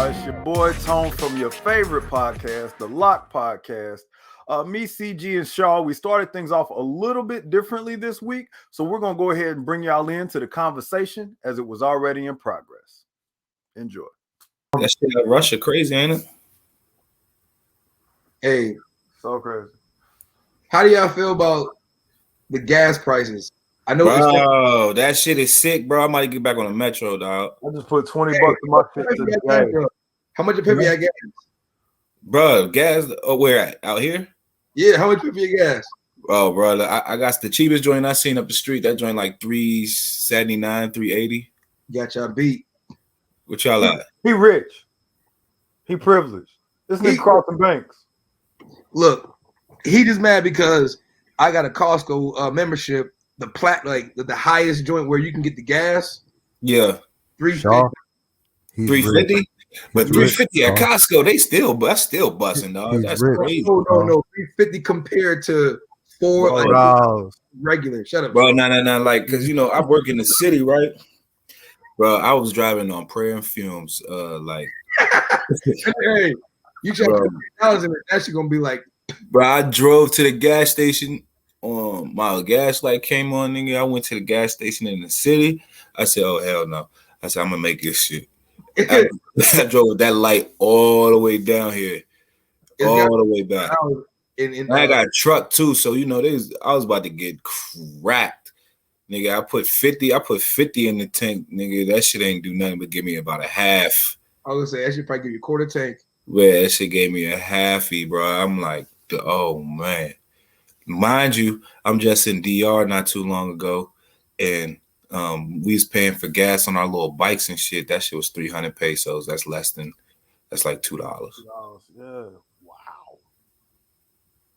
It's your boy Tone from your favorite podcast, the Loc'd podcast. Me, CG, and Shaw, we started things off a little bit differently this week, so we're going to go ahead and bring y'all into the conversation as it was already in progress. Enjoy. That shit like Russia crazy, ain't it? Hey, so crazy. How do y'all feel about the gas prices? I know, bro, that shit is sick, bro. I might get back on the metro, dog. I just put $20 in my shit today. How much you pay for your gas? Bro, gas, where at? Out here? Yeah, how much you pay for your gas? Oh, bro, I got the cheapest joint I seen up the street. That joint like $3.79, $3.80. Got y'all beat. What y'all at? He rich. He privileged. This nigga crossing banks. Look, he just mad because I got a Costco membership. The highest joint where you can get the gas. Yeah. $3.50. $3.50? But $3.50 at Costco, that's still busting, dog. That's crazy. No. $3.50 compared to regular. Shut up. Bro, no. Like, because, I work in the city, right? Bro, I was driving on prayer and fumes. Hey, you try to $1,000, that's gonna be like. Bro, I drove to the gas station. My gas light came on, nigga. I went to the gas station in the city. I said, "Oh hell no!" I said, "I'm gonna make this shit." I drove with that light all the way down here, all the way back. I got a truck too, so I was about to get cracked, nigga. I put 50 in the tank, nigga. That shit ain't do nothing but give me about a half. I was gonna say that should probably give you a quarter tank. Yeah, that shit gave me a halfie, bro. I'm like, oh man. Mind you, I'm just in DR not too long ago, and we was paying for gas on our little bikes and shit. That shit was 300 pesos. That's like $2. Yeah. Wow.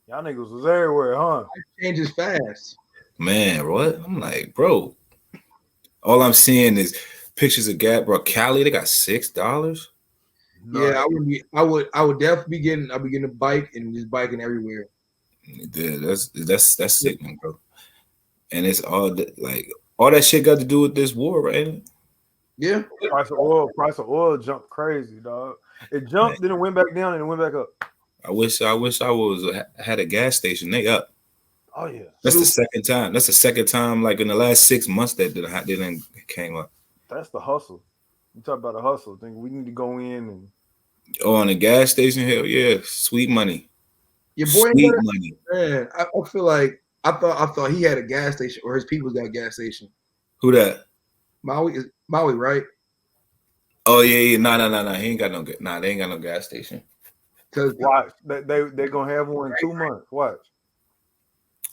Y'all niggas was everywhere, huh? It changes fast. Man, what? I'm like, bro. All I'm seeing is pictures of gas, bro. Cali, they got $6. Yeah, I would definitely be getting a bike and just biking everywhere. Yeah, that's sickening, bro. And it's all that shit got to do with this war, right? Yeah. Price of oil jumped crazy, dog. It jumped, then it went back down, and it went back up. I wish I had a gas station. They up. Oh yeah. That's the second time. That's the second time, like in the last 6 months that didn't came up. That's the hustle. You talk about a hustle. Think we need to go in and. Oh, on the gas station, hell yeah, sweet money. Your boy sweet money. Man, I feel like I thought he had a gas station or his people's got a gas station. Who that? Maui, right? Oh yeah. No. He ain't got no. They ain't got no gas station. Cause watch, they're gonna have one in 2 months. Watch.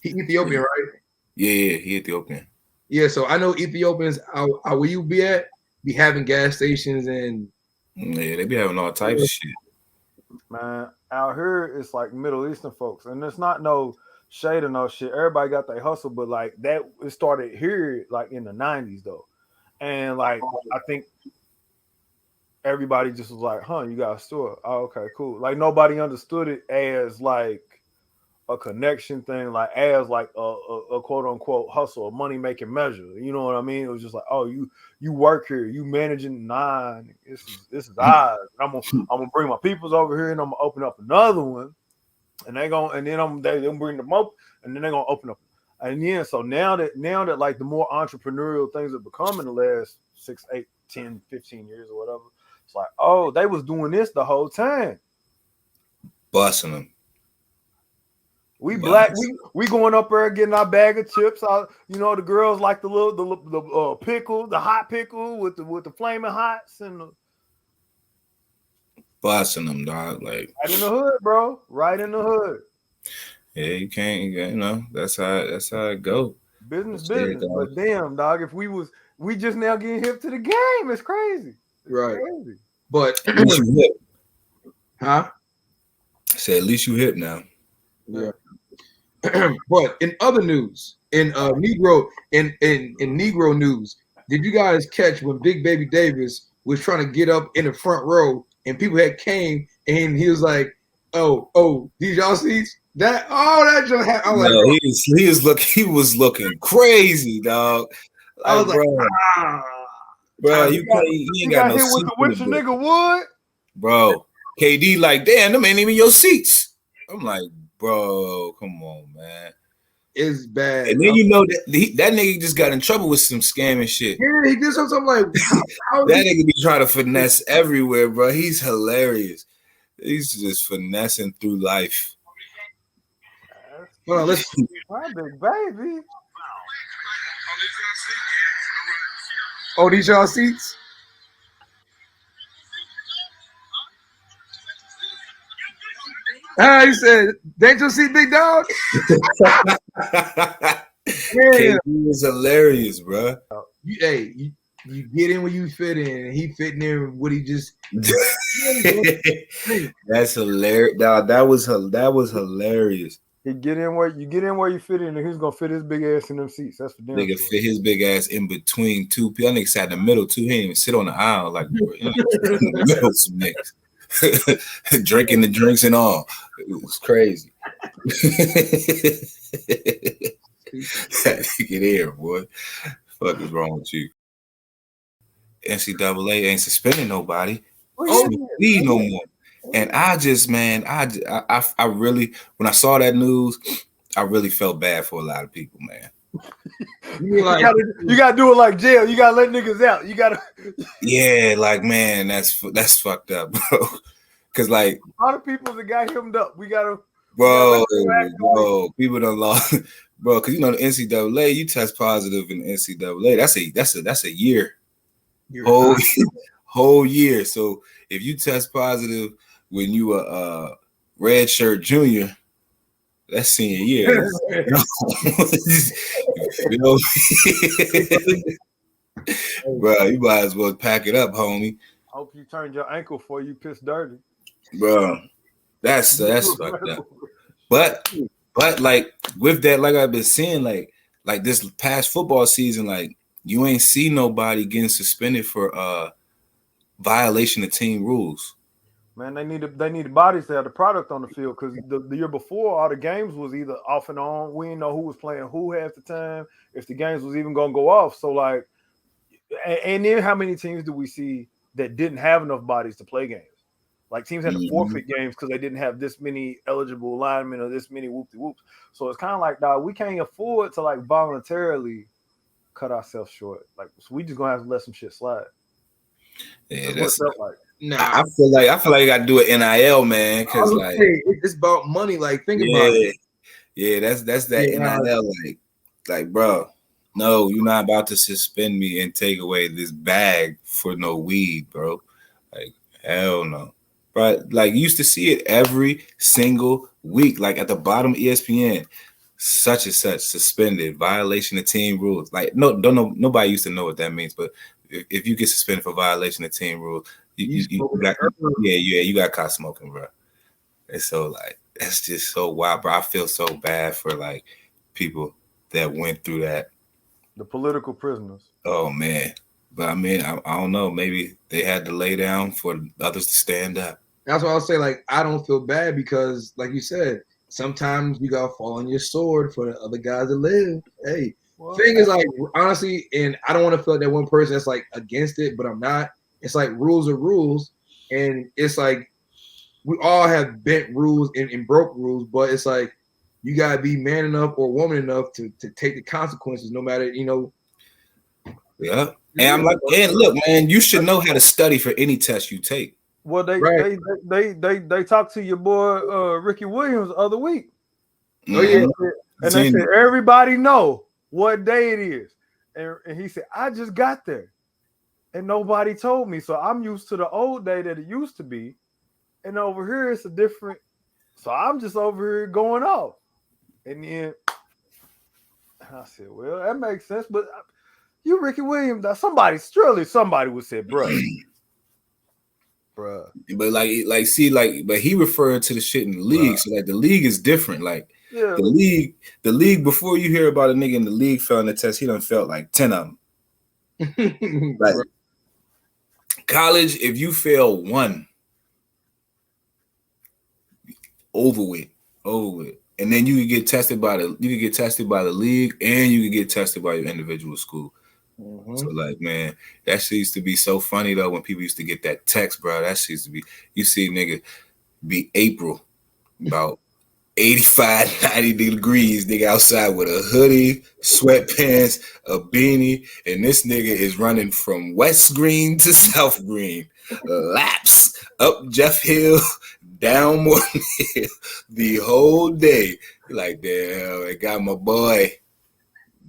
He Ethiopian, right? Yeah, he Ethiopian. Yeah, so I know Ethiopians. Where you be having gas stations and. Yeah, they be having all types of shit. Man, out here it's like Middle Eastern folks, and it's not no shade or no shit. Everybody got their hustle, but like that, it started here like in the 90s though, and like I think everybody just was like, "Huh, you got a store? Oh, okay, cool." Like nobody understood it as like a connection thing, like as like a quote unquote hustle, a money making measure. You know what I mean? It was just like, oh, you work here, you managing this is ours. I'm gonna bring my peoples over here, and I'm gonna open up another one, and they'll bring them up, and then they're gonna open up. And yeah, so now that like the more entrepreneurial things have become in the last 6, 8, 10, 15 years or whatever, it's like, oh, they was doing this the whole time, busting them. We black, we going up there getting our bag of chips. The girls like the pickle, the hot pickle with the flaming hots and the busting them, dog. Like right in the hood, bro. Right in the hood. Yeah, you can't. That's how it go. Business. But damn, dog, if we just now getting hip to the game, it's crazy. Right. Crazy. But at least you hip. Huh? Say at least you hip now. Yeah. But in other news, in Negro news, did you guys catch when Big Baby Davis was trying to get up in the front row and people had came and he was like, oh, did y'all see that? Oh, that just happened. No, like, he was looking crazy, dog. I was bro, like, bro, you ain't got no hit with the nigga wood. bro. KD like, damn, them ain't even your seats. I'm like, bro, come on, man. It's bad. And then you know that nigga just got in trouble with some scamming shit. Yeah, he did something like how That nigga be trying to finesse everywhere, bro. He's hilarious. He's just finessing through life. Hold on, let's My big baby. Oh, these y'all seats? He said, "Ain't your seat, big dog?" KD is hilarious, bro. You get in where you fit in, and he fitting in what he just. That's hilarious. Dog, that was hilarious. You get in where you fit in, and he's gonna fit his big ass in them seats. That's for damn Nigga sure. fit his big ass in between two people. That nigga sat in the middle too. He didn't even sit on the aisle like in the middle of some niggas. Drinking the drinks and all. It was crazy. Get here, boy. Fuck is wrong with you? NCAA ain't suspending nobody. Lead no more. And I just, man, I really, when I saw that news, I really felt bad for a lot of people, man. You gotta do it like jail. You gotta let niggas out. You gotta. Yeah, like, man, that's fucked up, bro. Cause like a lot of people that got hemmed up. We gotta. Bro, people don't lost, bro. Cause you know the NCAA, you test positive in the NCAA. That's a year, whole year. So if you test positive when you a red shirt junior, that's senior year. You know, bro, you might as well pack it up, homie. Hope you turned your ankle before you piss dirty, bro. That's fucked up. But like with that, like I've been saying, like this past football season, like you ain't see nobody getting suspended for violation of team rules. Man, they need bodies to have the product on the field because the year before all the games was either off and on. We didn't know who was playing who half the time, if the games was even gonna go off. So like, and then how many teams do we see that didn't have enough bodies to play games? Like teams had to forfeit games because they didn't have this many eligible linemen or this many whoop-de-whoops. So it's kind of like, dog, we can't afford to like voluntarily cut ourselves short. Like, so we just gonna have to let some shit slide. Yeah, that's like. Nah, I feel like you got to do an NIL, man, because like it's about money. Like think about it. Yeah, that's that NIL. Like, bro, no, you're not about to suspend me and take away this bag for no weed, bro. Like, hell no. But like, you used to see it every single week, like at the bottom of ESPN, such and such suspended, violation of team rules. Like, nobody used to know what that means, but if you get suspended for violation of team rules, you got caught smoking, bro. And so like that's just so wild, bro. I feel so bad for like people that went through that. The political prisoners. Oh man. But I mean, I don't know. Maybe they had to lay down for others to stand up. That's why I'll say, like, I don't feel bad because, like you said, sometimes you gotta fall on your sword for the other guys that live. Hey, thing is, like, honestly, and I don't want to feel like that one person that's like against it, but I'm not. It's like rules are rules, and it's like we all have bent rules and broke rules, but it's like you gotta be man enough or woman enough to take the consequences, no matter, you know. Yeah. And I'm like, and look, man, you should know how to study for any test you take. Well, they talked to your boy Ricky Williams the other week. Oh yeah, and they said everybody know what day it is, and he said I just got there, and nobody told me, so I'm used to the old day that it used to be, and over here it's a different. So I'm just over here going off, and then I said, well, that makes sense, but you Ricky Williams, somebody would say, bruh. But but he referred to the shit in the league. So like the league is different. Like the league before you hear about a nigga in the league failing the test, he done felt like 10 of them. Like college, if you fail one, over with. And then you could get tested by the league and you could get tested by your individual school. Mhm. So like, man, that shit used to be so funny though when people used to get that text, bro. That shit used to be, you see, nigga, be April, about 85, 90 degrees, nigga outside with a hoodie, sweatpants, a beanie, and this nigga is running from West Green to South Green, laps up Jeff Hill, down Morton Hill, the whole day. You're like, damn, I got my boy.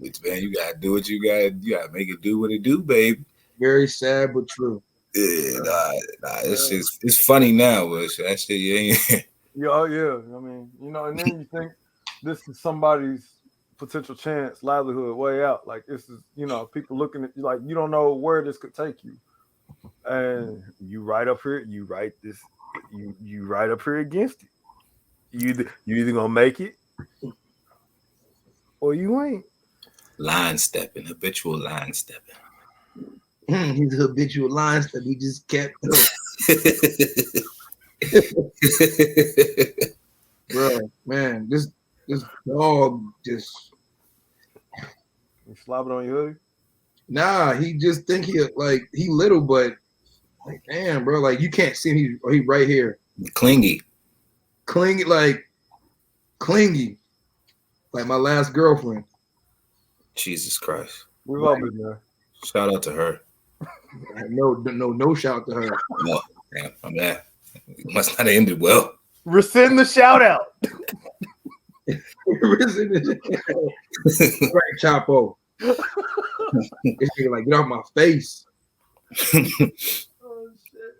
But man, you gotta do what you gotta make it do what it do, baby. Very sad but true. Yeah, it's funny now, but that shit, you ain't. Yeah, oh yeah. I mean, and then you think this is somebody's potential chance, livelihood, way out. Like this is, people looking at you like you don't know where this could take you, and you right up here, you right this, you right up here against it. You either gonna make it or you ain't. Line stepping, habitual line stepping. He's a habitual line that he just kept. Bro, man, this dog just. You slap it on your hoodie? Nah, he just think he little, but like damn, bro, like you can't see him. He right here. Clingy, like my last girlfriend. Jesus Christ. We've all been there. Shout out to her. No shout to her. No, damn, I'm mad. It must not have ended well. Rescind the shout out. Right, Chapo. This nigga like, get off my face.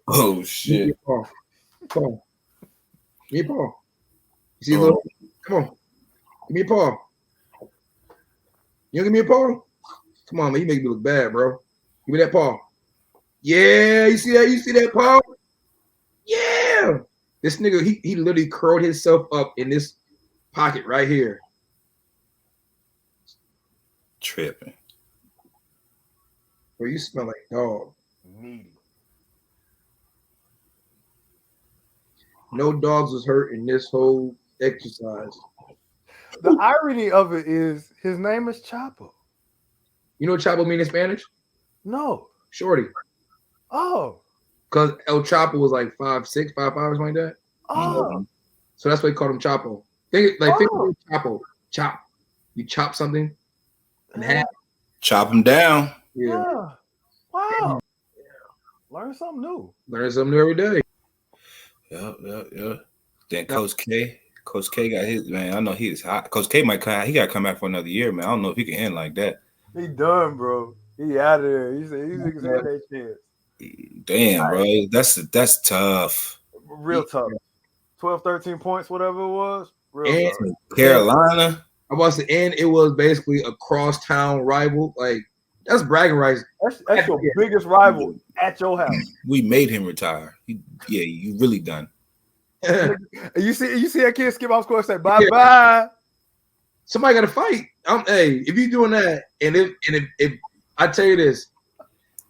Oh shit. Come on. Give me a paw. You see, little? Come on. Give me a paw. You don't give me a paw? Come on, man. You make me look bad, bro. Give me that paw. Yeah, you see that? You see that paw? Yeah. This nigga, he literally curled himself up in this pocket right here. Tripping. Bro, you smell like dog. Needy. No dogs was hurt in this whole exercise. The irony of it is his name is Chapo. You know what Chapo mean in Spanish? No. Shorty. Oh. Because El Chapo was like 5'6", 5'5", or something like that. Oh. So that's why they called him Chapo. Think of Chapo. Chop. You chop something in half. Chop him down. Yeah. Wow. Learn something new. Learn something new every day. Yeah. Then Coach K got his, man. I know he is hot. Coach K he got to come back for another year, man. I don't know if he can end like that. He done, bro. He out of there. He said he's had that chance. Damn, bro. That's tough. Real tough. 12, 13 points, whatever it was. Real tough. Carolina. I was to end. It was basically a crosstown rival. Like that's bragging rights. That's your biggest rival at your house. We made him retire. You really done. You see that kid skip off score and say bye. Somebody got to fight. Hey, if you doing that, and if I tell you this,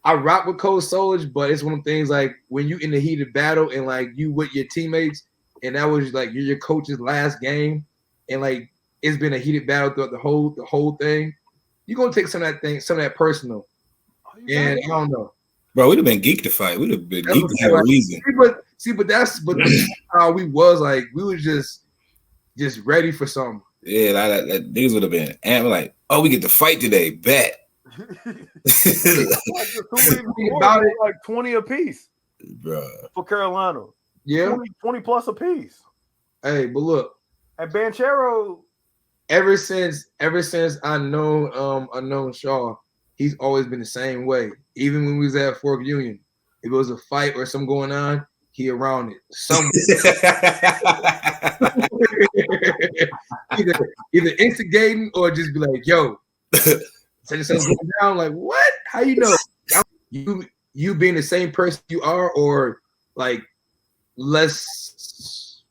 I rock with Coach Soldier, but it's one of the things like when you in the heated battle and like you with your teammates, and that was like your coach's last game, and like it's been a heated battle throughout the whole thing. You're gonna take some of that personal. And I don't know. Bro, we'd have been geeked to fight. We'd have been geeked to have a reason. But that's how we was like. We was just ready for something. Yeah, that niggas would have been. And we're like, oh, we get to fight today. Bet. About it, like 20 apiece, bro, for Carolina. Yeah, 20 plus apiece. Hey, but look, and Banchero. Ever since I known Shaw, he's always been the same way. Even when we was at Fork Union, if it was a fight or something going on, he around it somewhere. either instigating or just be like, "Yo, something's going down." Like, what? How you know? You being the same person you are, or like less.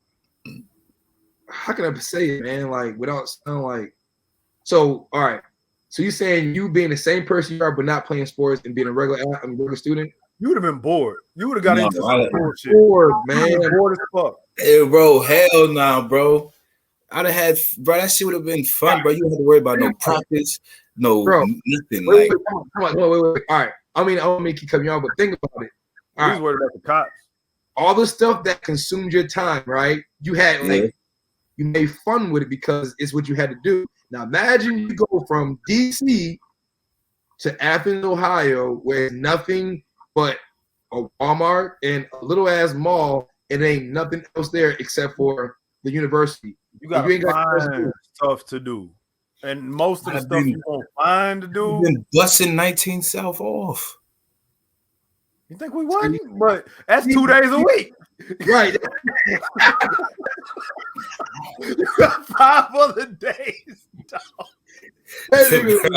How can I say it, man? Like without sounding like. So, all right. So you saying you being the same person you are, but not playing sports and being a regular student? You would have been bored. You would have got into some bullshit. Bored, man. Bored as fuck. Hey, bro, hell nah, bro. I'd have had, bro. That shit would have been fun, bro. You don't have to worry about no practice, no Bro, nothing. wait, Like come on, wait. All right. I mean, I don't mean keep cutting you off, but think about it. All He's right. worried about the cops. All the stuff that consumed your time, right? You had yeah. you made fun with it because it's what you had to do. Now imagine you go from DC to Athens, Ohio, where it's nothing but a Walmart and a little ass mall, and ain't nothing else there except for the university. You And gotta you ain't got find stuff to do, and most of the I've stuff been, you gonna find to I've do. been busting 19 South off. You think we wasn't? But that's 2 days a week. right. You got 5 other days. Dog. That nigga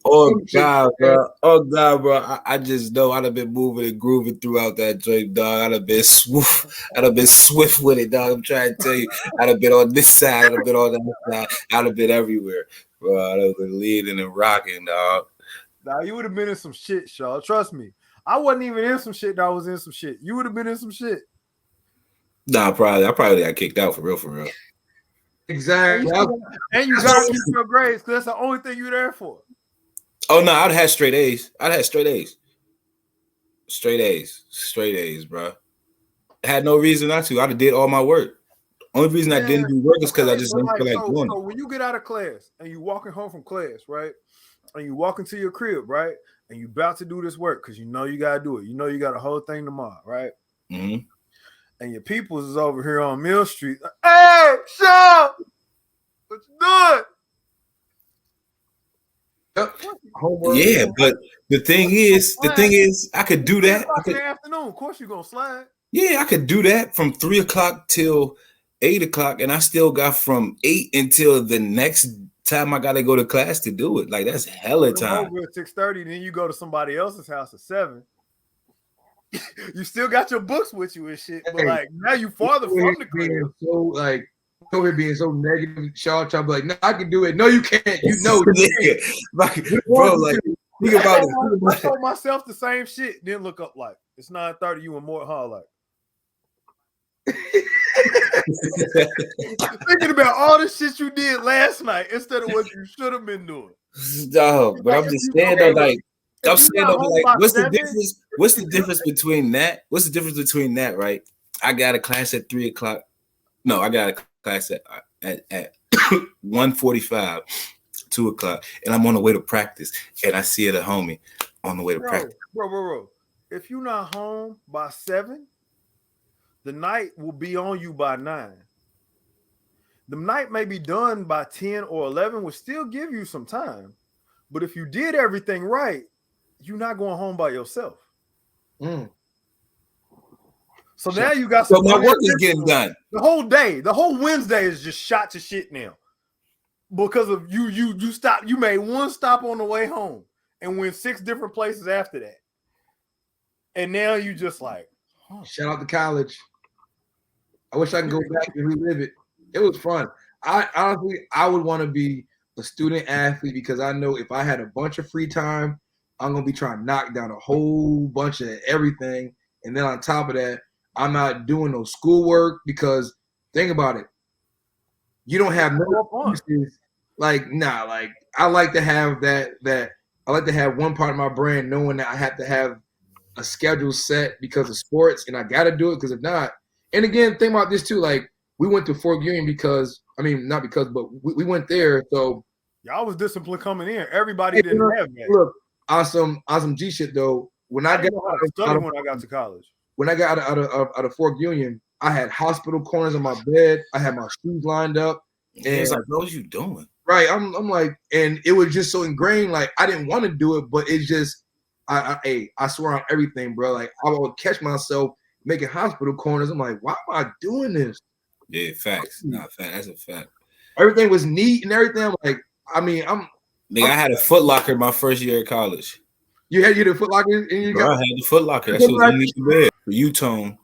Oh God, bro. Oh God, bro. I just know I'd have been moving and grooving throughout that joint, dog. I'd have been swift with it, dog. I'm trying to tell you. I'd have been on this side, I'd have been on that side, I'd have been everywhere. Bro, I'd have been leading and rocking, dog. Nah, you would have been in some shit, Shaw. Trust me. I wasn't even in some shit. I was in some shit. You would have been in some shit. Nah, I probably got kicked out for real. Exactly. And you gotta keep your grades because that's the only thing you're there for. Oh no, I'd had straight A's. Straight A's, bro. I had no reason not to. I'd have did all my work. Only reason I didn't do work is because I just didn't feel like doing it. So when you get out of class and you walking home from class, right? And you walk into your crib, right? And you about to do this work because you know you gotta do it. You know you got a whole thing tomorrow, right? Mm-hmm. And your peoples is over here on Mill Street. Like, hey, Shaw, what you doing? Yeah, but the thing is, I could do that. In the afternoon, of course, you're gonna slide. Yeah, I could do that from 3 o'clock till 8 o'clock, and I still got from 8 until the next time I gotta go to class to do it. Like that's hella time. Over at 6:30, then you go to somebody else's house at 7. You still got your books with you and shit, but like now you farther from the crib. So like over being so negative, Shaw trying to be like, no, I can do it. No, you can't. You know, like, bro, like think about it. I told myself the same shit. Then look up like it's 9:30. You and more hard like. Thinking about all the shit you did last night instead of what you should have been doing. No, but I'm just saying though, like I'm saying though, like what's the difference? What's the difference between that? What's the difference between that, right? I got a class at 3 o'clock. No, I got a class at 1:45, 2 o'clock, and I'm on the way to practice, and I see it a homie on the way to practice. Bro. If you're not home by 7, the night will be on you by 9. The night may be done by 10 or 11, will still give you some time. But if you did everything right, you're not going home by yourself. So now you got some. So my work is getting done. The whole day, the whole Wednesday is just shot to shit now. Because of you stopped. You made one stop on the way home and went 6 different places after that. And now you just like, shout out to college. I wish I could go back and relive it. It was fun. I honestly would want to be a student athlete because I know if I had a bunch of free time, I'm gonna be trying to knock down a whole bunch of everything. And then on top of that, I'm not doing no schoolwork because think about it. You don't have no excuses. Like I like to have that I like to have one part of my brain knowing that I have to have a schedule set because of sports and I gotta do it because if not, and again, think about this too, like we went to Fort Union because not because, but we went there. So y'all was disciplined coming in. Everybody didn't have that. Look, awesome G shit though. When I got to college. When I got out of Fort Union, I had hospital corners on my bed. I had my shoes lined up. And it's like, what was you doing? Right. I'm like, and it was just so ingrained. Like I didn't want to do it, but it's just, I swear on everything, bro. Like I would catch myself making hospital corners. I'm like, why am I doing this? Yeah, facts. Nah, fact. That's a fact. Everything was neat and everything. I'm like, I had a Foot Locker my first year of college. You had the Foot Locker in your I had the Foot Locker. That's what you need to wear. For you, Tone,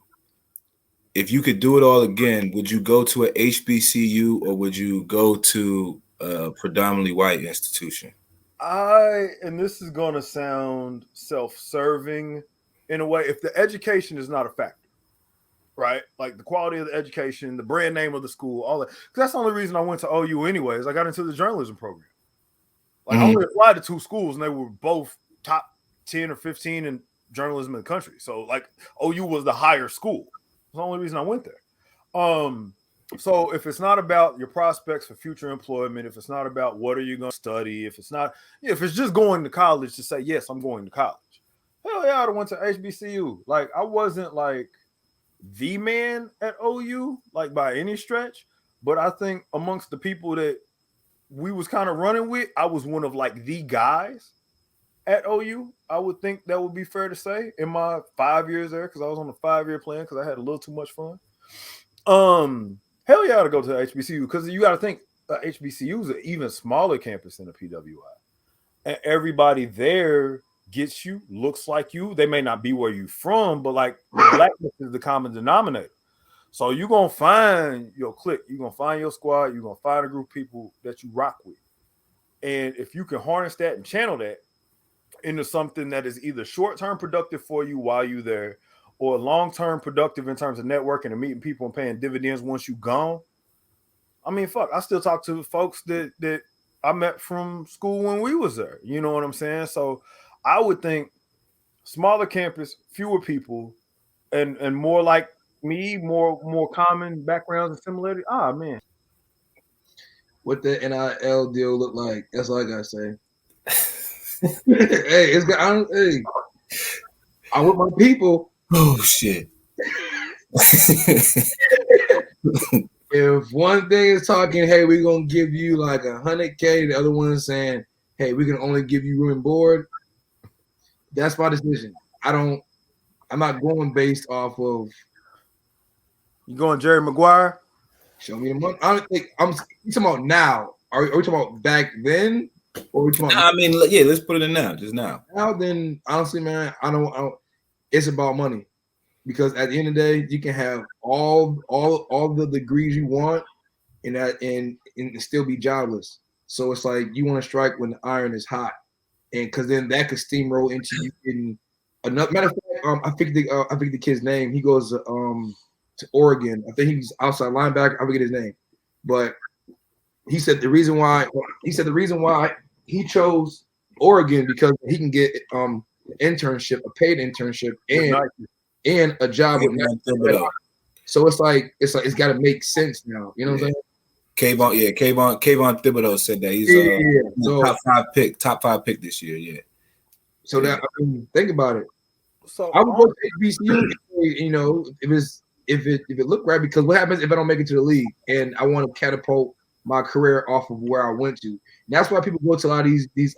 if you could do it all again, would you go to a HBCU or would you go to a predominantly white institution? And this is going to sound self-serving in a way, if the education is not a factor, right? Like the quality of the education, the brand name of the school, all that. Because that's the only reason I went to OU anyways. I got into the journalism program. Like I only applied to 2 schools, and they were both top 10 or 15 in journalism in the country. So like OU was the higher school. That's the only reason I went there. So if it's not about your prospects for future employment, if it's not about what are you going to study, if it's just going to college to say, yes, I'm going to college. Hell yeah, I'd have went to HBCU. Like I wasn't like the man at OU, like by any stretch. But I think amongst the people that we was kind of running with, I was one of like the guys at OU. I would think that would be fair to say in my 5 years there, because I was on the 5-year plan because I had a little too much fun. Hell yeah, to go to the HBCU, because you got to think HBCU is an even smaller campus than a PWI, and everybody there gets you, looks like you. They may not be where you from, but like blackness is the common denominator. So you're gonna find your clique, you're gonna find your squad, you're gonna find a group of people that you rock with, and if you can harness that and channel that into something that is either short-term productive for you while you're there, or long-term productive in terms of networking and meeting people and paying dividends once you're gone. I mean, fuck, I still talk to folks that I met from school when we was there. You know what I'm saying? So I would think smaller campus, fewer people, and more like me, more common backgrounds and similarities. Ah, man. What the NIL deal look like? That's all I gotta say. Hey, it's got. Hey, I'm with my people. Oh shit. If one thing is talking, hey, we're gonna give you like $100K, the other one is saying, hey, we can only give you room and board. That's my decision. I'm not going based off of. You going Jerry Maguire? Show me the money. I don't think I'm talking about now. Are we talking about back then? Or are we talking about I mean, yeah, let's put it in now, just now. Now then, honestly, man, I don't. It's about money, because at the end of the day, you can have all the degrees you want, and still be jobless. So it's like you want to strike when the iron is hot, and because then that could steamroll into you getting another. Matter of fact, I think the kid's name. He goes to Oregon. I think he's outside linebacker. I forget his name, but he said the reason why he chose Oregon because he can get internship, a paid internship, and a job with Nike. So it's got to make sense now. You know what I'm saying? Kayvon Thibodeau said that he's so, top five pick this year. Yeah. So that think about it. So I would go to HBCU. You know, if it looked right, because what happens if I don't make it to the league and I want to catapult my career off of where I went to? And that's why people go to a lot of these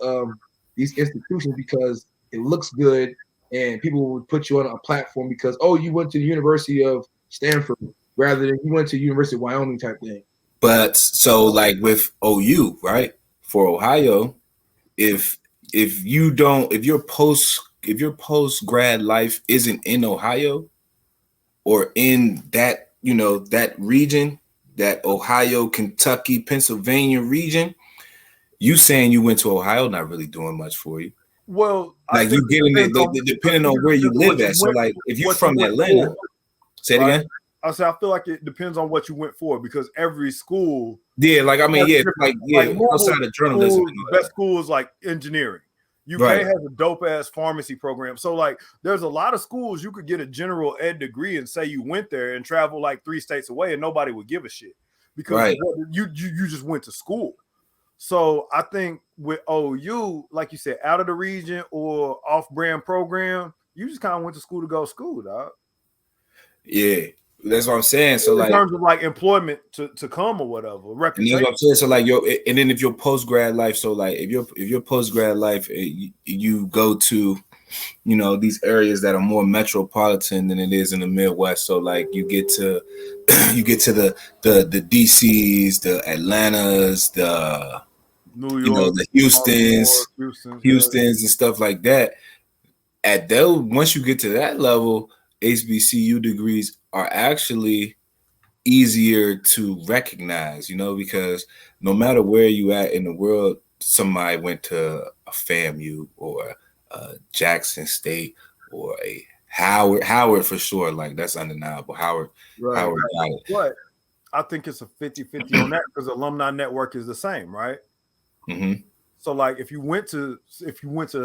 institutions, because it looks good and people would put you on a platform because, oh, you went to the University of Stanford rather than you went to University of Wyoming type thing. But so like with OU, right? For Ohio, if your post grad life isn't in Ohio or in that, that region, that Ohio, Kentucky, Pennsylvania region, you saying you went to Ohio not really doing much for you. Well, like you getting it depending on where you live at. So like if you're from Atlanta, say it again. I feel like it depends on what you went for, because every school. Yeah, like I mean, outside of journalism, the best school is like engineering. UK has a dope ass pharmacy program. So like there's a lot of schools you could get a general ed degree and say you went there and travel like 3 states away and nobody would give a shit because you just went to school. So I think with OU, like you said, out of the region or off-brand program, you just kind of went to school to go to school, dog. Yeah, that's what I'm saying. So in terms of like employment to come or whatever, reputation. And that's what I'm saying. So like and then if your post grad life, so like if your post grad life, you go to, these areas that are more metropolitan than it is in the Midwest. So like you get to the DCs, the Atlantas, the New York, the Houstons and stuff like that. Once you get to that level, HBCU degrees are actually easier to recognize, because no matter where you at in the world, somebody went to a FAMU or a Jackson State or a Howard for sure. Like that's undeniable. Howard got it. But I think it's a 50-50 on that because the alumni network is the same, right? Mm-hmm. So like if you went to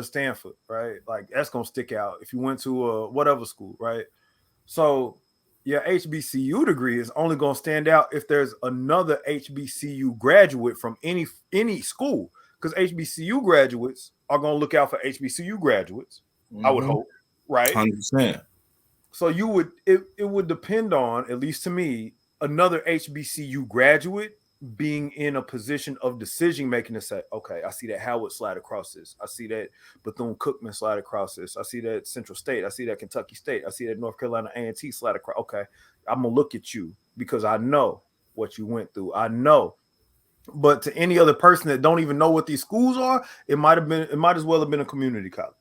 Stanford, right? Like that's gonna stick out. If you went to whatever school, right? So your HBCU degree is only gonna stand out if there's another HBCU graduate from any school, because HBCU graduates are gonna look out for HBCU graduates. I would hope, right? 100%. So it would depend on, at least to me, another HBCU graduate being in a position of decision making to say, okay, I see that Howard slide across this. I see that Bethune-Cookman slide across this. I see that Central State. I see that Kentucky State. I see that North Carolina A&T slide across. Okay, I'm gonna look at you because I know what you went through. I know. But to any other person that don't even know what these schools are, it might as well have been a community college.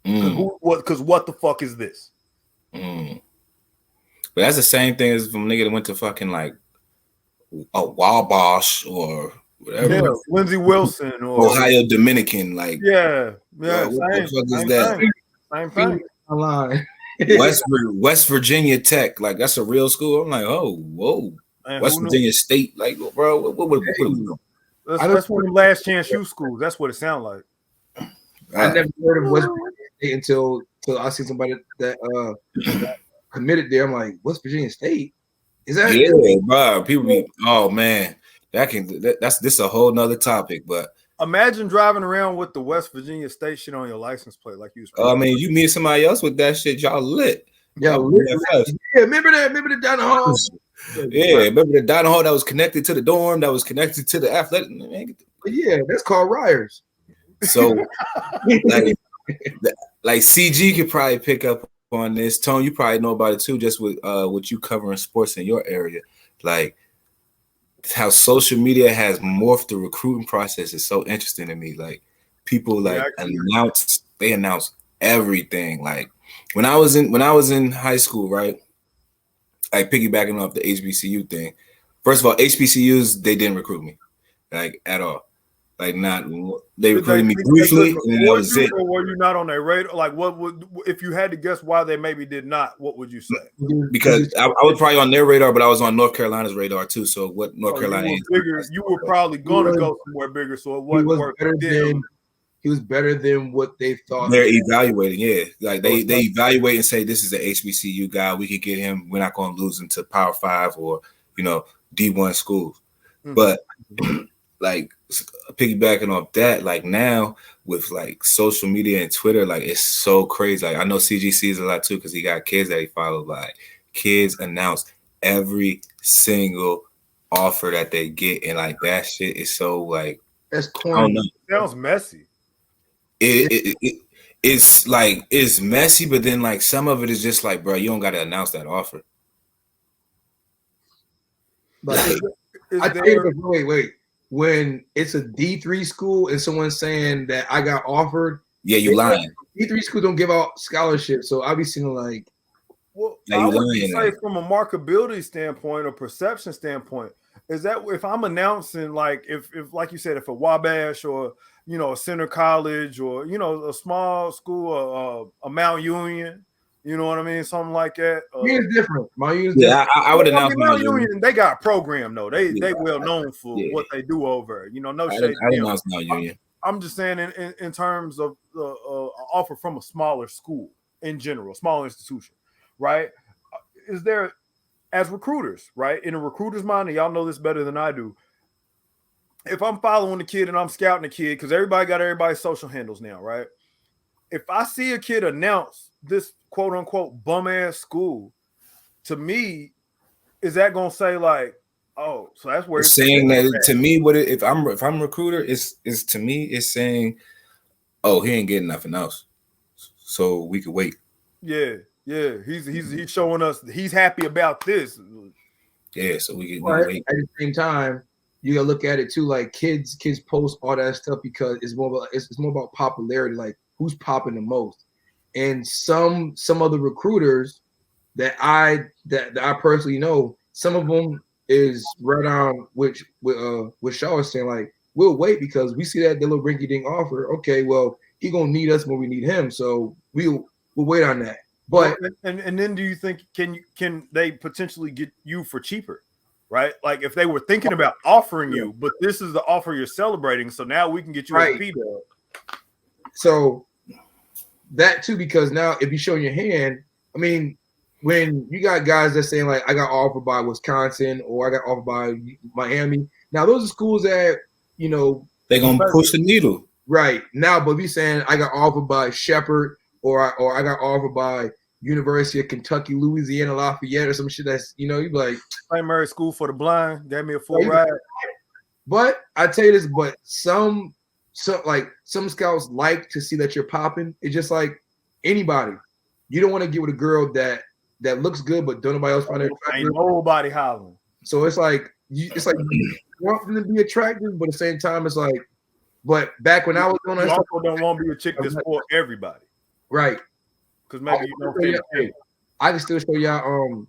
Because what the fuck is this? But that's the same thing as from nigga that went to fucking like a Wabash or whatever. Yeah, Lindsey Wilson or Ohio Dominican. Like, yeah. What the fuck is that? Same thing. Online. West Virginia Tech. Like, that's a real school. I'm like, oh, whoa. And West Virginia State. Like, bro, what are we doing? That's one of them last chance U schools. That's what it sounds like. I never heard of West Virginia State until I see somebody that committed there. I'm like, West Virginia State? Is that? Yeah, bro. People be, oh man, this a whole nother topic. But imagine driving around with the West Virginia State shit on your license plate, like you. I mean, you meet somebody else with that shit, y'all lit. Yeah, remember the dining hall? Yeah, remember the dining hall that was connected to the dorm, that was connected to the athletic. Yeah, that's called Ryers. So, like CG could probably pick up on this. Tone, you probably know about it too, just with what you covering sports in your area. Like how social media has morphed the recruiting process is so interesting to me. Like people like announce everything. Like when I was in high school, right? Like piggybacking off the HBCU thing. First of all, HBCUs, they didn't recruit me, like at all. Like they recruited me briefly, and that was it. Were you not on their radar? Like, what would, if you had to guess why they maybe did not? What would you say? Because I was probably on their radar, but I was on North Carolina's radar too. So what North Carolina? You were probably gonna go somewhere bigger, so it wasn't working. He was better than what they thought. They're evaluating, yeah. Like they evaluate and say this is an HBCU guy. We could get him. We're not going to lose him to Power 5 or D1 schools. Mm-hmm. But like piggybacking off that, like now with like social media and Twitter, like it's so crazy. Like I know CG sees a lot too because he got kids that he follows. Like kids announce every single offer that they get, and like that shit is so like that's corny. It sounds messy. It's like it's messy, but then like some of it is just like, bro, you don't got to announce that offer. But wait. When it's a D3 school and someone's saying that I got offered, yeah, you lying. D3 school don't give out scholarships, so I'll be seeing like, well, I would say from a marketability standpoint or perception standpoint, is that if I'm announcing like if like you said, if a Wabash or a Center College or a small school, a Mount Union, you know what I mean, something like that. It's different. I would announce Mount Union. They got a program though. They well known for what they do over. No shade. I announce Mount Union. I'm just saying in terms of the offer from a smaller school in general, smaller institution, right? Is there, as recruiters, right, in a recruiter's mind, and y'all know this better than I do, if I'm following the kid and I'm scouting the kid, because everybody got everybody's social handles now, right? If I see a kid announce this quote unquote bum ass school, to me, is that gonna say like, oh, so that's where it's saying that to me? If I'm a recruiter, it's to me, it's saying, oh, he ain't getting nothing else, so we could wait. Yeah, he's showing us he's happy about this. Yeah, so we can wait. At the same time, you gotta look at it too. Like kids post all that stuff because it's more about popularity. Like who's popping the most, and some other recruiters that I personally know, some of them is right on which what Shaw was saying. Like we'll wait because we see that the little rinky-dink offer. Okay, well he gonna need us when we need him, so we'll wait on that. But and then do you think can they potentially get you for cheaper? right? Like if they were thinking about offering you, but this is the offer you're celebrating, so now we can get you a P-Dub. So that too, because now if you show your hand, I mean, when you got guys that saying like I got offered by Wisconsin or I got offered by Miami, now those are schools that they're gonna push the needle right now. But if you saying I got offered by Shepherd or I got offered by University of Kentucky, Louisiana, Lafayette, or some shit that's you be like St. Mary's School for the Blind gave me a full ride. But I tell you this, but some scouts like to see that you're popping. It's just like anybody. You don't want to get with a girl that looks good, but don't nobody else find it attractive. Ain't nobody hollering. So it's like you want them to be attractive, but at the same time, it's like. But back when I was doing that, you also don't want to be a chick that's for everybody, right? Because maybe you don't fit in. I can still show y'all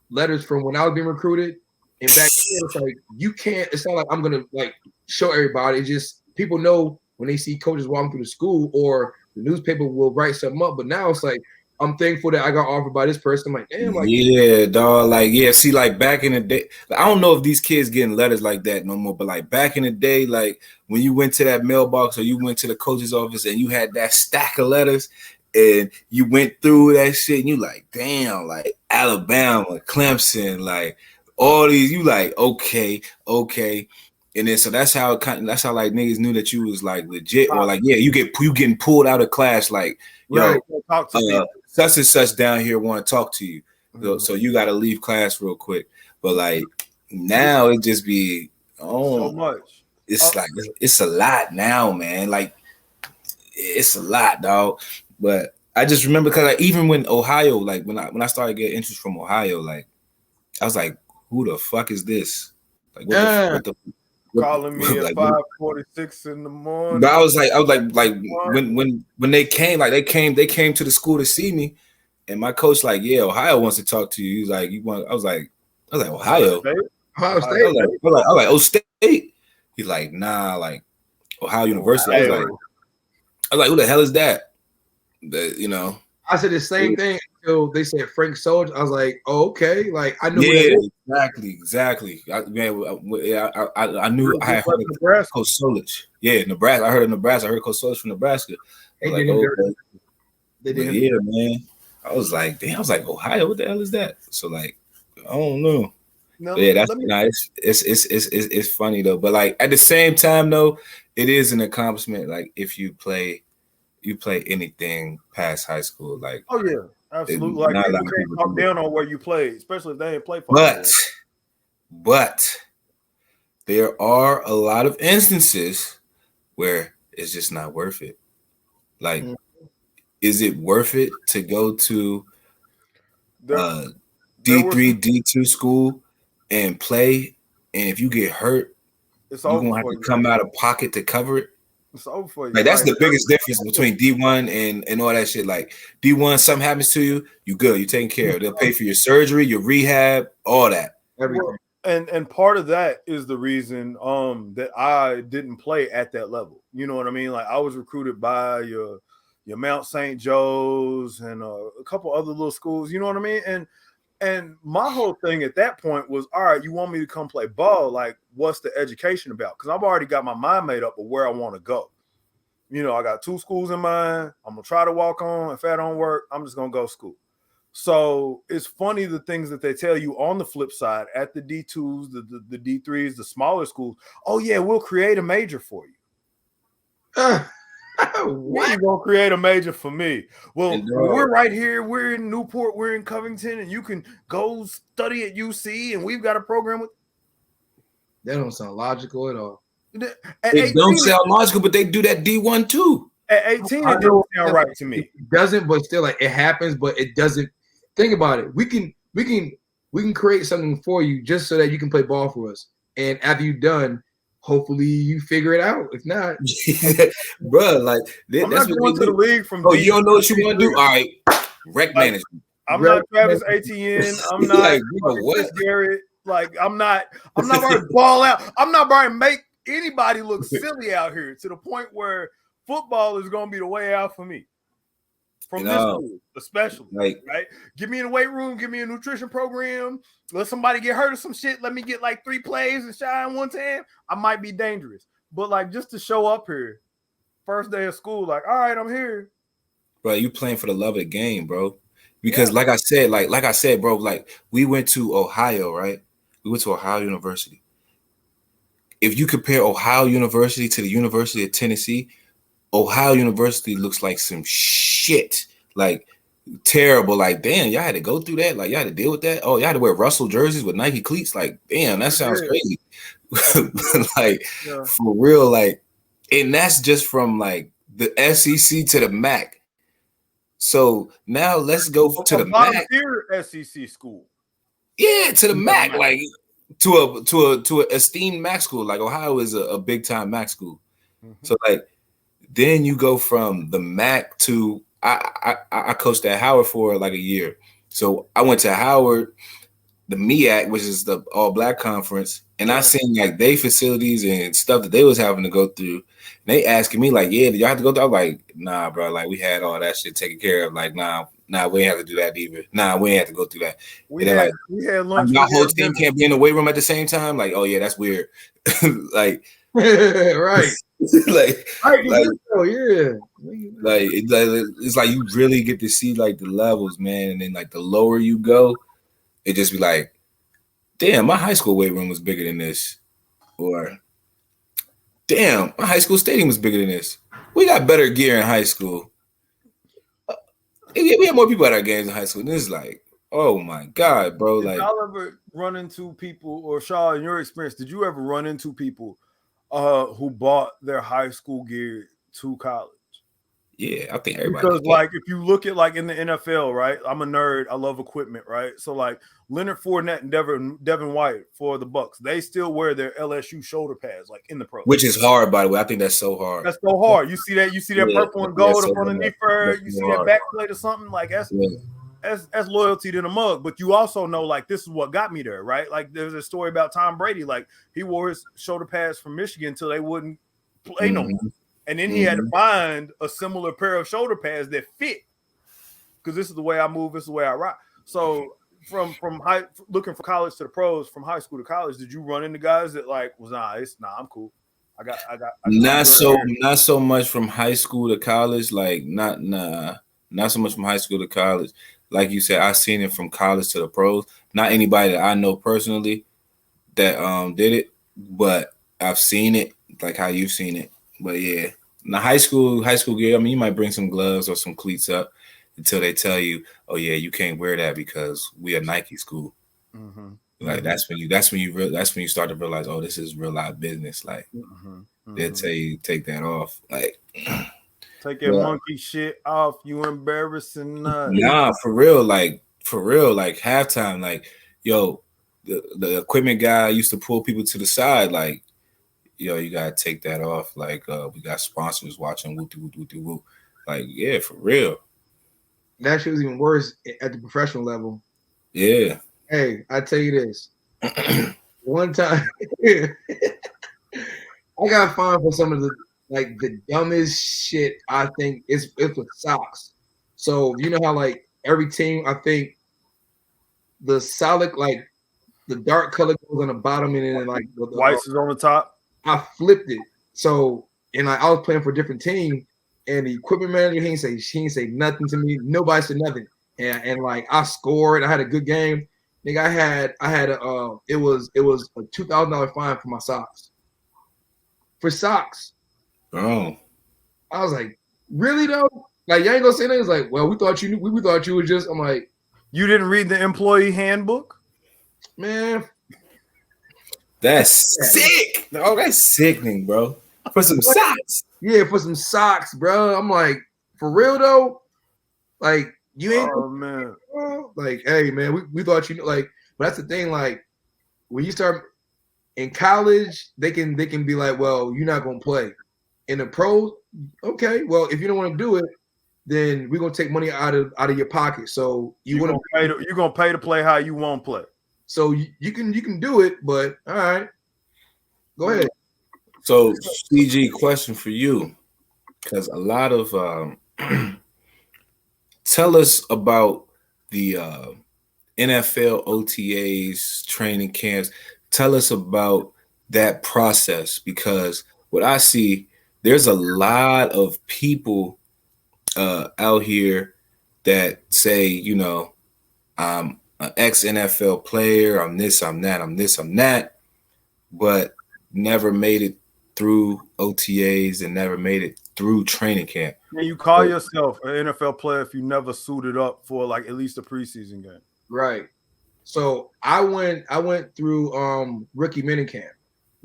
letters from when I was being recruited, and back then it's like you can't. It's not like I'm gonna like show everybody. It's just people know when they see coaches walking through the school or the newspaper will write something up. But now it's like I'm thankful that I got offered by this person. I'm like, damn, like yeah, dog. Like, yeah, see, like back in the day, I don't know if these kids getting letters like that no more, but like back in the day, like when you went to that mailbox or you went to the coach's office and you had that stack of letters and you went through that shit and you like, damn, like Alabama, Clemson, like all these, you like, okay. And then so that's how like niggas knew that you was like legit or like, yeah, you getting pulled out of class, like, yo, talk to me. Such and such down here want to talk to you. So you got to leave class real quick. But like now it just be so much. It's like it's a lot now, man. Like it's a lot, dog. But I just remember because like, even when Ohio, like when I started getting interest from Ohio, like I was like, who the fuck is this? Like what the calling me at 5:46 in the morning. But I was like when they came, like they came to the school to see me, and my coach like, yeah, Ohio wants to talk to you. He's like, you want? I was like, Ohio State. I was like, oh, State. He's like, nah, like Ohio University. I was like, who the hell is that? I said the same thing until they said Frank Soldier. I was like, oh, okay. Like I knew. Yeah, exactly. I knew I had heard of Coach Solich. Yeah, Nebraska. I heard of Nebraska. I heard Coach Solich from Nebraska. They did. Yeah, man. I was like, damn. I was like, Ohio. What the hell is that? So like, I don't know. No, yeah, that's nice. It's funny though. But like at the same time though, it is an accomplishment. Like if you play anything past high school, like oh yeah, absolutely. Like people can't talk down on where you played, especially if they ain't play football. But there are a lot of instances where it's just not worth it. Like, is it worth it to go to D3, D2 school and play? And if you get hurt, you're gonna have to come out of pocket to cover it. It's over for you. Like that's the biggest difference between D1 and all that shit. Like D1, something happens to you, you good, you're taken care of. They'll pay for your surgery, your rehab, all that. Everything. And part of that is the reason that I didn't play at that level. You know what I mean? Like I was recruited by your Mount St. Joe's and a couple other little schools. You know what I mean? And my whole thing at that point was, all right, you want me to come play ball? Like, what's the education about? Because I've already got my mind made up of where I want to go. You know, I got 2 schools in mind. I'm going to try to walk on. If that don't work, I'm just going to go school. So it's funny the things that they tell you on the flip side at the D2s, the D3s, the smaller schools. Oh, yeah, we'll create a major for you. What? You're gonna create a major for me? Well, we're right here. We're in Newport. We're in Covington, and you can go study at UC. And we've got a program with. That don't sound logical at all. It don't sound logical, but they do that D1 too. At 18, it don't sound right to me. It doesn't, but still, like it happens, but it doesn't. Think about it. We can create something for you just so that you can play ball for us. And after you're done. Hopefully you figure it out. If not, bro, like I'm not going to the league from. Oh, you don't know what you want to do? All right, rec management. I'm not Travis Etienne. I'm not like, what? Garrett. Like I'm not about to ball out. I'm not about to make anybody look silly out here to the point where football is going to be the way out for me. from this school, especially. Like, right? Give me in the weight room, give me a nutrition program. Let somebody get hurt or some shit. Let me get like 3 plays and shine one time. I might be dangerous. But like just to show up here, first day of school, like, all right, I'm here. bro, you playing for the love of the game, bro. Because like I said, bro, like we went to Ohio, right? We went to Ohio University. If you compare Ohio University to the University of Tennessee, Ohio University looks like some shit. Like terrible. Like, damn, y'all had to go through that. Like, y'all had to deal with that. Oh, y'all had to wear Russell jerseys with Nike cleats. Like, damn, that sounds crazy. Like, for real. Like, and that's just from like the SEC to the MAC. So now let's go to the MAC. SEC school. Yeah, to the MAC. Like to a esteemed MAC school. Like Ohio is a big time MAC school. Mm-hmm. So like then you go from the MAC to I coached at Howard for like a year. So I went to Howard, the MEAC, which is the all black conference, and I seen like they facilities and stuff that they was having to go through. And they asking me like, yeah, did y'all have to go through? I'm like, nah, bro, like we had all that shit taken care of. Like, nah, we ain't have to do that either. Nah, we ain't have to go through that. We had lunch. Our whole team can't be in the weight room at the same time. Like, oh yeah, that's weird. Like right. like it's like you really get to see like the levels, man. And then like the lower you go, it just be like, damn, my high school weight room was bigger than this. Or damn, my high school stadium was bigger than this. We got better gear in high school. We had more people at our games in high school. And this is like, oh my God, bro. Did like y'all ever run into people, or Shaw, in your experience, did you ever run into people who bought their high school gear to college? Yeah, I think everybody. Because like if you look at like in the NFL, right? I'm a nerd. I love equipment, right? So like Leonard Fournette and Devin White for the Bucks, they still wear their LSU shoulder pads like in the pro. Which is hard, by the way. I think that's so hard. That's so hard. You see that? You see that purple and gold up underneath her. You see that back plate or something like that's loyalty to the mug. But you also know like this is what got me there, right? Like there's a story about Tom Brady. Like he wore his shoulder pads from Michigan until they wouldn't play no more. And then he had to find a similar pair of shoulder pads that fit. Because this is the way I move, this is the way I rock. So from looking for college to the pros, from high school to college, did you run into guys that like was I'm cool. I got not so much from high school to college, like not so much from high school to college. Like you said, I seen it from college to the pros. Not anybody that I know personally that did it, but I've seen it like how you've seen it. But yeah, in the high school gear, I mean, you might bring some gloves or some cleats up until they tell you, oh yeah, you can't wear that because we a Nike school. Mm-hmm. Like that's when you start to realize, oh, this is real life business. Like they'll tell you take that off. Like take that monkey shit off. You embarrassing us. Nah, for real. Like halftime. Like yo, the equipment guy used to pull people to the side. Like, yo, you gotta take that off. Like, we got sponsors watching. Woo. Like, yeah, for real. That shit was even worse at the professional level. Yeah. Hey, I tell you this. One time, I got fined for some of the dumbest shit. I think it's with socks. So you know how like every team, I think the solid like the dark color goes on the bottom and then like the whites is on the top. I flipped it. So, and I was playing for a different team, and the equipment manager, he ain't say nothing to me. Nobody said nothing. And like I scored. I had a good game. Nigga, I had a it was a $2,000 fine for my socks. For socks. Oh. I was like, really though? Like you ain't gonna say that? It's like, well, we thought you knew. We thought you were just. I'm like, you didn't read the employee handbook, man. That's sick. Oh, that's sickening, bro. For some socks. Yeah, for some socks, bro. I'm like, for real though? Like, you ain't man. Like, hey man, we thought you knew, like, but that's the thing, like, when you start in college, they can be like, well, you're not gonna play. In the pros, okay, well, if you don't want to do it, then we're gonna take money out of your pocket. So you're gonna pay to play how you want to play. So you can do it, but all right, go ahead. So CG, question for you, because a lot of tell us about the NFL OTAs, training camps. Tell us about that process, because what I see, there's a lot of people out here that say, I'm an ex NFL player, I'm this, I'm that, I'm this, I'm that, but never made it through OTAs and never made it through training camp. And you call yourself an NFL player if you never suited up for like at least a preseason game. Right. So I went through rookie minicamp.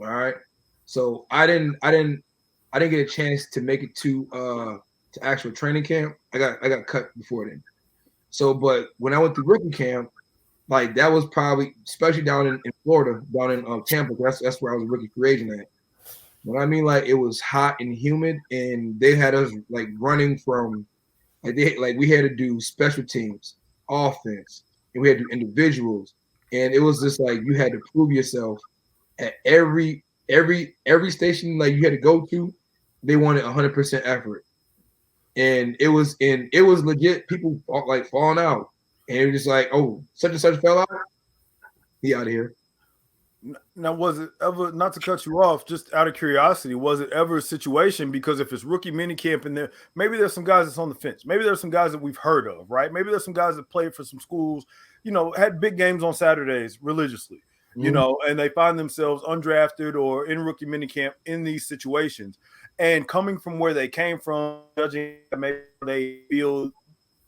All right. So I didn't get a chance to make it to actual training camp. I got cut before then. So but when I went through rookie camp, like that was probably, especially down in Florida, down in Tampa, that's where I was a rookie free agent at. What I mean, like it was hot and humid, and they had us like running from like we had to do special teams, offense, and we had to do individuals, and it was just like you had to prove yourself at every station like you had to go to. They wanted 100% effort, and it was legit. People like falling out, and it was just like, oh, such and such fell out. He out of here. Now, was it ever, not to cut you off, just out of curiosity, was it ever a situation, because if it's rookie minicamp in there, maybe there's some guys that's on the fence. Maybe there's some guys that we've heard of, right? Maybe there's some guys that played for some schools, had big games on Saturdays religiously, and they find themselves undrafted or in rookie minicamp in these situations. And coming from where they came from, judging maybe they feel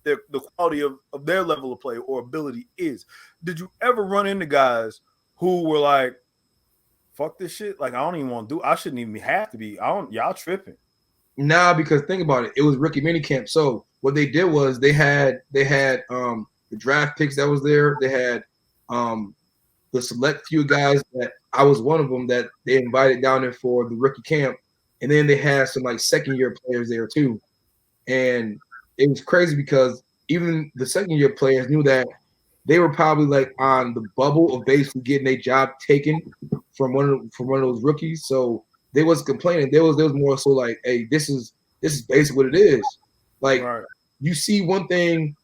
the quality of their level of play or ability is. Did you ever run into guys who were like, fuck this shit, like I don't even want to do, I shouldn't even have to be, y'all tripping? Nah, because think about it, it was rookie minicamp. So what they did was they had the draft picks that was there. They had the select few guys that I was one of them that they invited down there for the rookie camp, and then they had some like second year players there too. And it was crazy because even the second year players knew that they were probably like on the bubble of basically getting their job taken from one of those rookies. So they was complaining. There was more so like, hey, this is basically what it is. Like right. You see one thing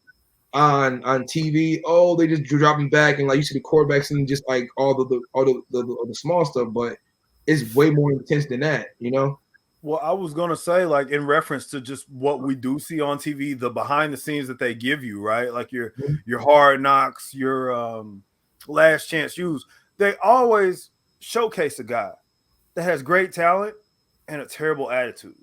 on TV, oh, they just dropping back, and like you see the quarterbacks and just like all the small stuff, but it's way more intense than that, Well, I was gonna say, like, in reference to just what we do see on TV, the behind the scenes that they give you, right? Like your Hard Knocks, your Last Chance Use. They always showcase a guy that has great talent and a terrible attitude,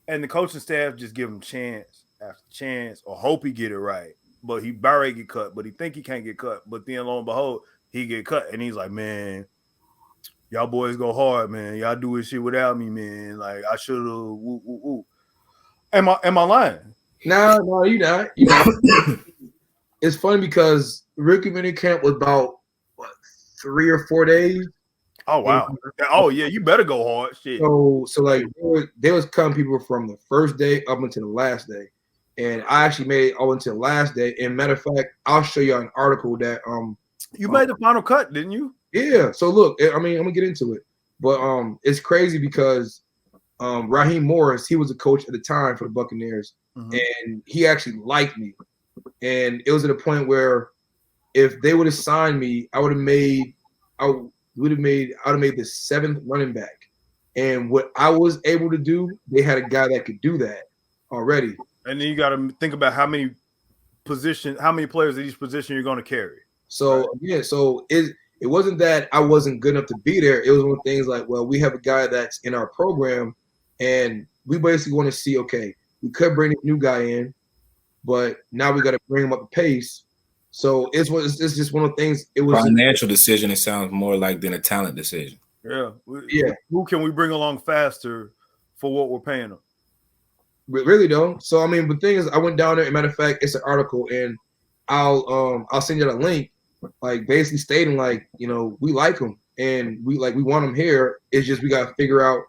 and the coaching staff just give him chance after chance, or hope he get it right. But he barely get cut, but he think he can't get cut. But then lo and behold, he get cut, and he's like, man, y'all boys go hard, man. Y'all do this shit without me, man. Like I should have. Am I lying? No, you're not. It's funny because rookie minicamp was about 3 or 4 days. Oh wow! Oh yeah, you better go hard. Shit. So like there was coming people from the first day up until the last day, and I actually made it all until the last day. And matter of fact, I'll show you an article that you made the final cut, didn't you? Yeah. So look, I mean, I'm gonna get into it, but it's crazy because Raheem Morris, he was a coach at the time for the Buccaneers, and he actually liked me, and it was at a point where if they would have signed me, I would have made the 7th running back, and what I was able to do, they had a guy that could do that already. And then you got to think about how many players at each position you're going to carry. So right. Yeah, so it wasn't that I wasn't good enough to be there. It was one of the things like, well, we have a guy that's in our program, and we basically want to see, okay, we could bring a new guy in, but now we got to bring him up the pace. So it's just one of the things. It was a financial decision. It sounds more like than a talent decision. Yeah. Who can we bring along faster for what we're paying them? Really though. So I mean, the thing is, I went down there. As a matter of fact, it's an article, and I'll send you a link, like basically stating like, we like him and we want him here. It's just we got to figure out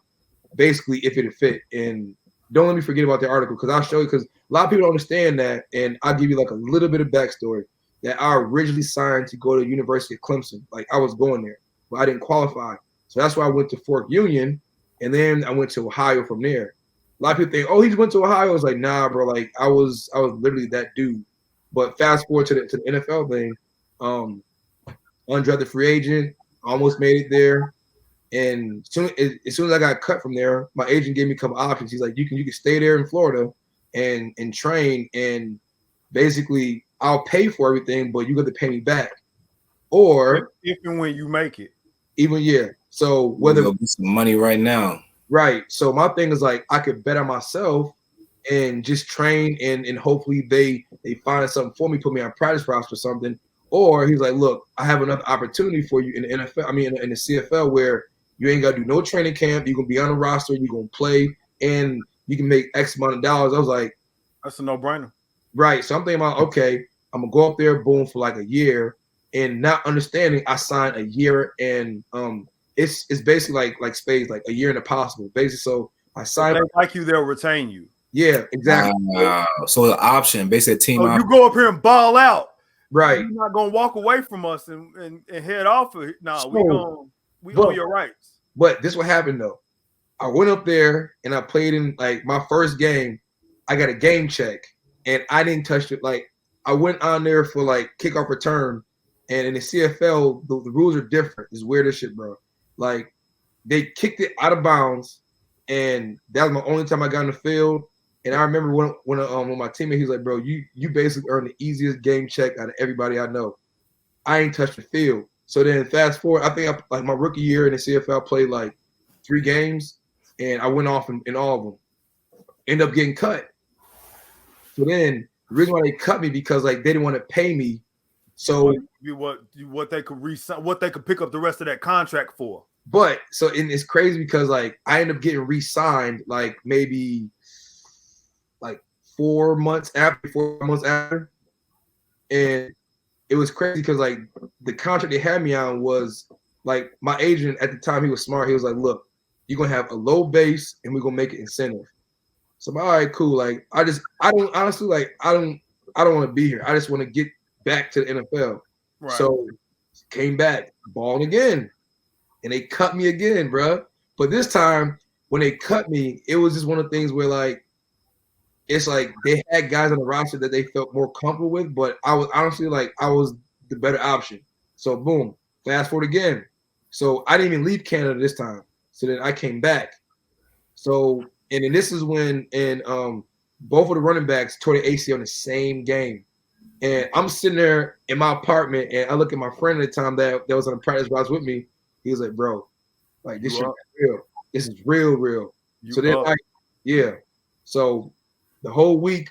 basically if it'll fit. And don't let me forget about the article, because I'll show you, because a lot of people don't understand that, and I'll give you like a little bit of backstory. That I originally signed to go to the University of Clemson. Like I was going there, but I didn't qualify. So that's why I went to Fort Union, and then I went to Ohio from there. A lot of people think, oh, he just went to Ohio. I was like, nah, bro. Like I was literally that dude. But fast forward to the NFL thing, undrafted free agent, almost made it there. And as soon as I got cut from there, my agent gave me a couple options. He's like, you can stay there in Florida and train, and basically I'll pay for everything, but you got to pay me back. Or if and when you make it. Even So whether get some money right now. Right. So my thing is like I could bet on myself and just train and hopefully they find something for me, put me on practice roster or something. Or he's like, look, I have enough opportunity for you in the NFL. I mean, in the CFL where you ain't got to do no training camp. You're going to be on the roster. You're going to play and you can make X amount of dollars. I was like, that's a no-brainer. Right. So I'm thinking about, okay, I'm going to go up there, boom, for like a year and not understanding I signed a year and it's basically like Spades, like a year and a possible. Basically, so I signed. If they like you, they'll retain you. Yeah, exactly. So the option, basically, team. So you go up here and ball out, right? You're not gonna walk away from us and head off. No, we own your rights. But this what happened though. I went up there and I played in like my first game. I got a game check and I didn't touch it. Like I went on there for like kickoff return, and in the CFL, the rules are different. It's weird as shit, bro. Like they kicked it out of bounds, and that was my only time I got in the field. And I remember when my teammate, he was like, "Bro, you basically earned the easiest game check out of everybody I know. I ain't touched the field." So then fast forward, I think like my rookie year in the CFL, played like 3 games, and I went off in all of them. End up getting cut. So then the reason why they cut me because like they didn't want to pay me. So what they could what they could pick up the rest of that contract for. But so and it's crazy because like I ended up getting re-signed like maybe like 4 months after, and it was crazy because like the contract they had me on was like my agent at the time, he was smart. He was like, "Look, you're gonna have a low base and we're gonna make it incentive." So I'm like, all right, cool. Like I don't honestly like I don't want to be here. I just want to get back to the NFL. Right. So came back, balling again, and they cut me again, bro. But this time when they cut me, it was just one of the things where like it's like they had guys on the roster that they felt more comfortable with, but I was honestly like I was the better option. So boom, fast forward again. So I didn't even leave Canada this time. So then I came back. So and then this is when both of the running backs tore the ACL in the same game. And I'm sitting there in my apartment and I look at my friend at the time that was on the practice box with me. He was like, "Bro, like this shit is real. This is real." So then So the whole week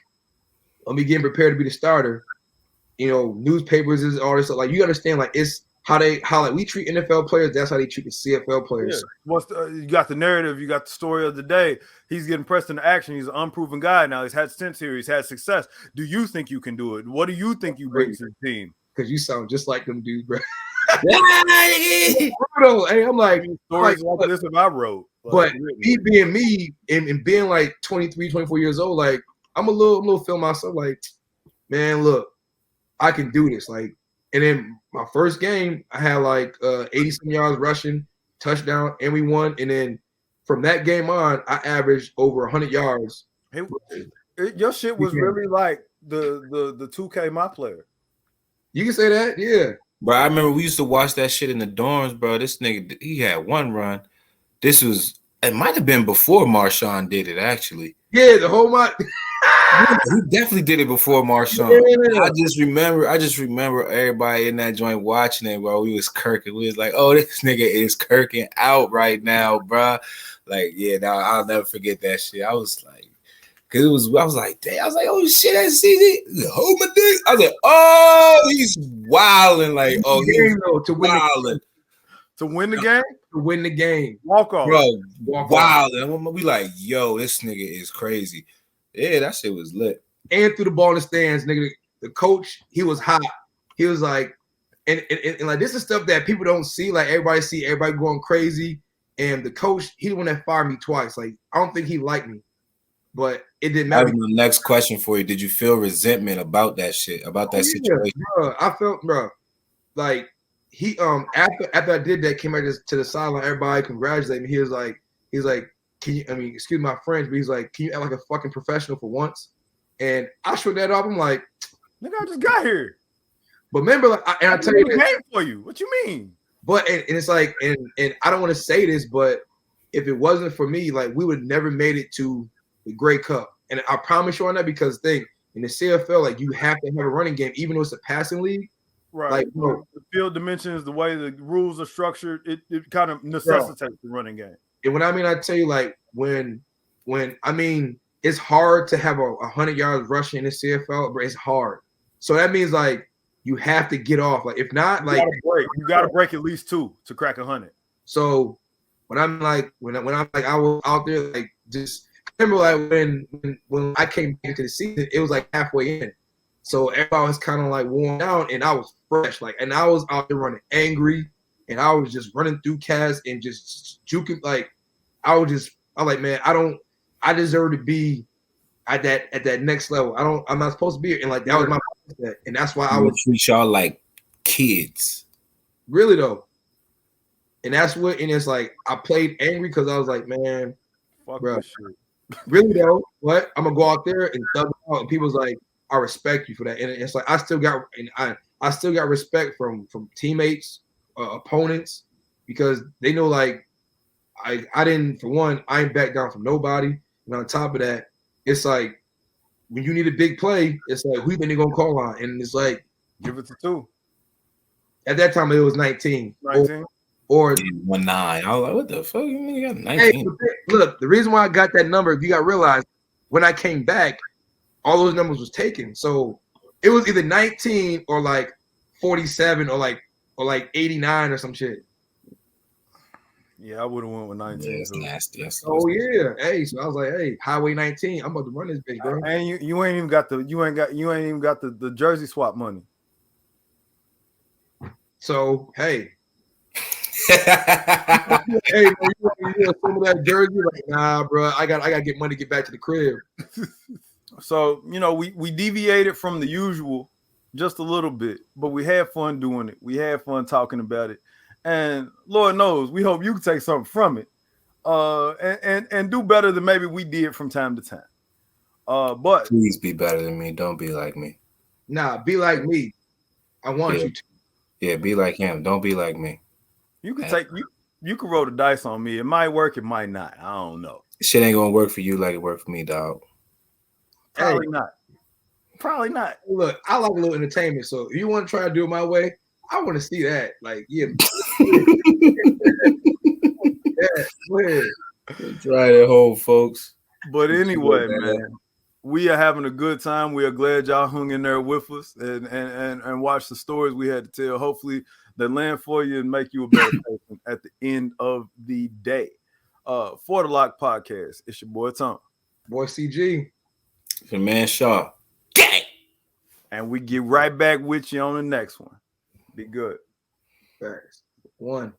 of me getting prepared to be the starter, you know, newspapers is all this stuff. Like you understand, like it's how like we treat NFL players, that's how they treat the CFL players. Yeah. You got the narrative, you got the story of the day. He's getting pressed into action. He's an unproven guy now. He's had stints here. He's had success. Do you think you can do it? What do you think you bring to the team? Because you sound just like them dudes, bro. Hey, I'm like stories like this if I wrote. But me being me and being like 23, 24 years old, like I'm a little feel myself like, man, look, I can do this. Like, and then my first game, I had like 80-some yards rushing, touchdown, and we won. And then from that game on, I averaged over 100 yards. Hey, your shit was really like the 2K my player. You can say that, yeah. Bro, I remember we used to watch that shit in the dorms, bro. This nigga, he had one run. It might have been before Marshawn did it, actually. Yeah, the whole month. He definitely did it before Marshawn. Yeah. I just remember everybody in that joint watching it, bro. We was kirking. We was like, oh, this nigga is kirking out right now, bro. Like, yeah, I'll never forget that shit. I was like, I was like, damn, I was like, oh shit, that's CZ. Hold my dick. I was like, oh, he's wilding. Like, oh, he's wilding. To win the game? To win the game. Walk off. Bro, wilding. We like, yo, this nigga is crazy. Yeah, that shit was lit. And threw the ball in the stands, nigga. The coach, he was hot. He was like, and like this is stuff that people don't see. Like everybody going crazy. And the coach, he the one that fired me twice. Like, I don't think he liked me. But it didn't matter. That was my next question for you. Did you feel resentment about that shit, about that situation? Bro, I felt, bro, like he after I did that, came out to the sideline, everybody congratulated me. He was like, excuse my French, but he's like, can you act like a fucking professional for once? And I showed that off. I'm like, nigga, I just got here. But remember, like, I tell you that for you. What you mean? But and it's like, and I don't want to say this, but if it wasn't for me, like we would never made it to the Grey Cup. And I promise you on that, because in the CFL, like you have to have a running game, even though it's a passing league. Right. Like, bro, the field dimensions, the way the rules are structured, it kind of necessitates the running game. And when I tell you, like when it's hard to have 100 yards rushing in the CFL, but it's hard. So that means like you have to get off. Like if not, like you gotta break at least 2 to crack 100. So when I'm like I was out there, like just remember like when I came back to the season, it was like halfway in. So everybody was kind of like worn out, and I was fresh, like, and I was out there running angry, and I was just running through cats and just juking. Like I was like, man, I deserve to be at that next level. I'm not supposed to be here. And like that was my mindset. And that's why I would treat y'all like kids. Really though. And it's like I played angry because I was like, man, fuck bro, this shit. Really though, what? I'm gonna go out there and thug out, and people's like, I respect you for that. And it's like I still got respect from teammates, opponents, because they know like I didn't, for one, I ain't back down from nobody. And on top of that, it's like when you need a big play, it's like who you think they're gonna call on? And it's like give it to 2. At that time it was 19. 19. Or 19. I was like, what the fuck? You mean you got 19? Hey, look, the reason why I got that number, you got to realize when I came back, all those numbers was taken. So it was either 19 or like 47 or like 89 or some shit. Yeah, I would have went with 19. Yeah, it's nasty. Oh yeah. Hey, so I was like, hey, Highway 19, I'm about to run this bitch, bro. And you ain't even got the jersey swap money. So hey. Hey, bro, you want some of that jersey? Like, nah, bro. I got to get money to get back to the crib. So we deviated from the usual just a little bit, but we had fun doing it. We had fun talking about it, and Lord knows we hope you can take something from it, and do better than maybe we did from time to time. But please be better than me. Don't be like me. Nah, be like me. I want you to. Yeah, be like him. Don't be like me. You can you can roll the dice on me. It might work, it might not. I don't know. Shit ain't gonna work for you like it worked for me, dog. Probably not. Probably not. Look, I like a little entertainment, so if you want to try to do it my way, I want to see that. Like, yeah. Yeah, go ahead. Try that hole, folks. But anyway, man, we are having a good time. We are glad y'all hung in there with us and watched the stories we had to tell. Hopefully they land for you and make you a better person at the end of the day. For the Loc'd Podcast, it's your boy Tom. Boy CG. It's your man Shaw. Gang! And we get right back with you on the next one. Be good. Thanks. 1